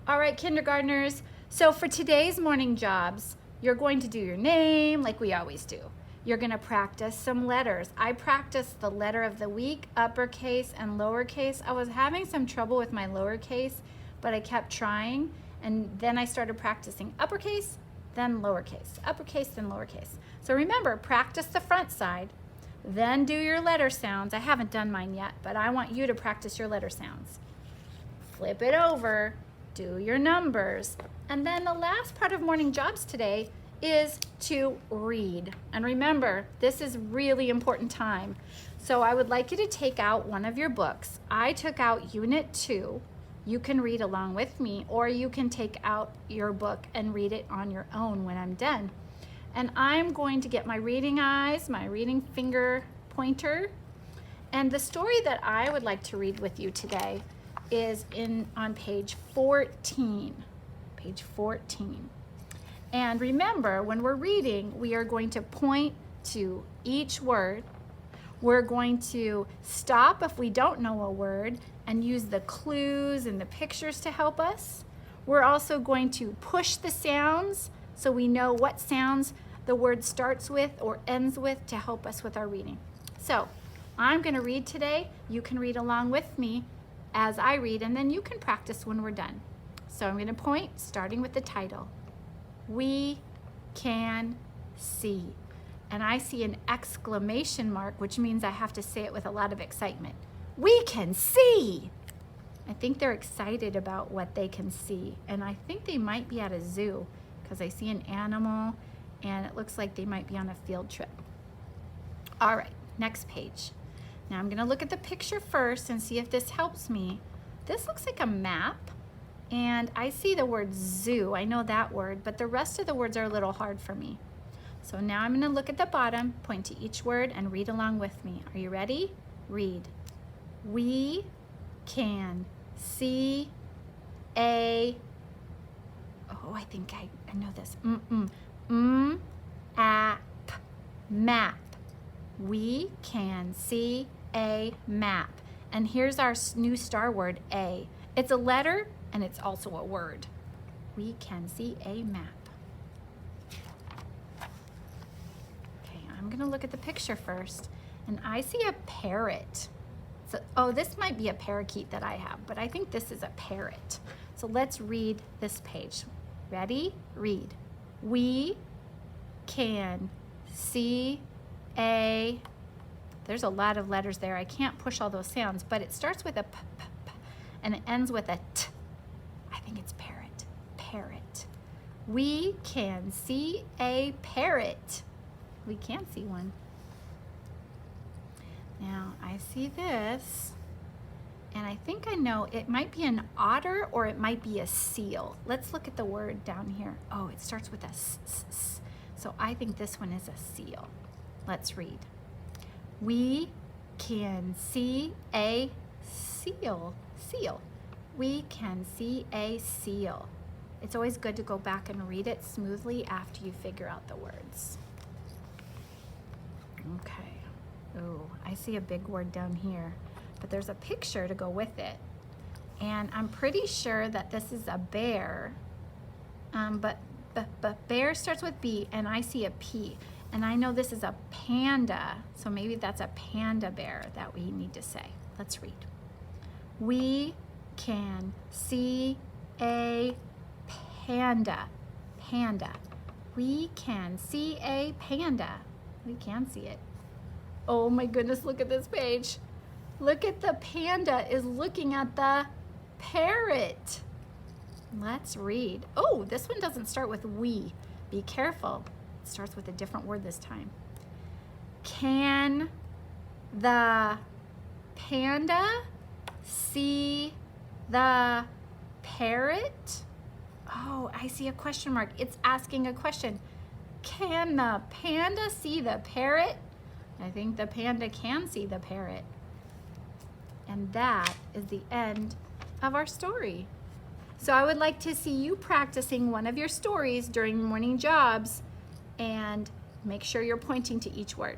All right, kindergartners. So for today's morning jobs, you're going to do your name like we always do. You're going to practice some letters. I practiced the letter of the week, uppercase and lowercase. I was having some trouble with my lowercase, but I kept trying. And then I started practicing uppercase, then lowercase, uppercase, then lowercase. So remember, practice the front side, then do your letter sounds. I haven't done mine yet, but I want you to practice your letter sounds. Flip it over, do your numbers. And then the last part of morning jobs today is to read. And remember, this is really important time. So I would like you to take out one of your books. I took out Unit 2. You can read along with me, or you can take out your book and read it on your own when I'm done. And I'm going to get my reading eyes, my reading finger pointer. And the story that I would like to read with you today is on page 14. Page 14. And remember, when we're reading, we are going to point to each word. We're going to stop if we don't know a word and use the clues and the pictures to help us. We're also going to push the sounds so we know what sounds the word starts with or ends with to help us with our reading. So I'm going to read today. You can read along with me as I read, and then you can practice when we're done. So I'm going to point, starting with the title. We can see. And I see an exclamation mark, which means I have to say it with a lot of excitement. We can see! I think they're excited about what they can see. And I think they might be at a zoo because I see an animal and it looks like they might be on a field trip. All right, next page. Now I'm gonna look at the picture first and see if this helps me. This looks like a map and I see the word zoo. I know that word, but the rest of the words are a little hard for me. So now I'm gonna look at the bottom, point to each word and read along with me. Are you ready? Read. We can see a, oh, I think I know this. Map. We can see a map. And here's our new star word, A. It's a letter and it's also a word. We can see a map. Okay, I'm gonna look at the picture first and I see a parrot. So, oh, this might be a parakeet that I have, but I think this is a parrot. So let's read this page. Ready? Read. We can see a, there's a lot of letters there. I can't push all those sounds, but it starts with a p, p, p, and it ends with a t. I think it's parrot. Parrot. We can see a parrot. We can see one. Now I see this, and I think I know it might be an otter or it might be a seal. Let's look at the word down here. Oh, it starts with a s, s, s. So I think this one is a seal. Let's read. We can see a seal. Seal. We can see a seal. It's always good to go back and read it smoothly after you figure out the words. Okay. Oh, I see a big word down here, but there's a picture to go with it. And I'm pretty sure that this is a bear, but bear starts with B and I see a P. And I know this is a panda, so maybe that's a panda bear that we need to say. Let's read. We can see a panda. Panda. We can see a panda. We can see it. Oh my goodness, look at this page. Look at the panda is looking at the parrot. Let's read. Oh, this one doesn't start with we. Be careful. It starts with a different word this time. Can the panda see the parrot? Oh, I see a question mark. It's asking a question. Can the panda see the parrot? I think the panda can see the parrot. And that is the end of our story. So I would like to see you practicing one of your stories during morning jobs and make sure you're pointing to each word.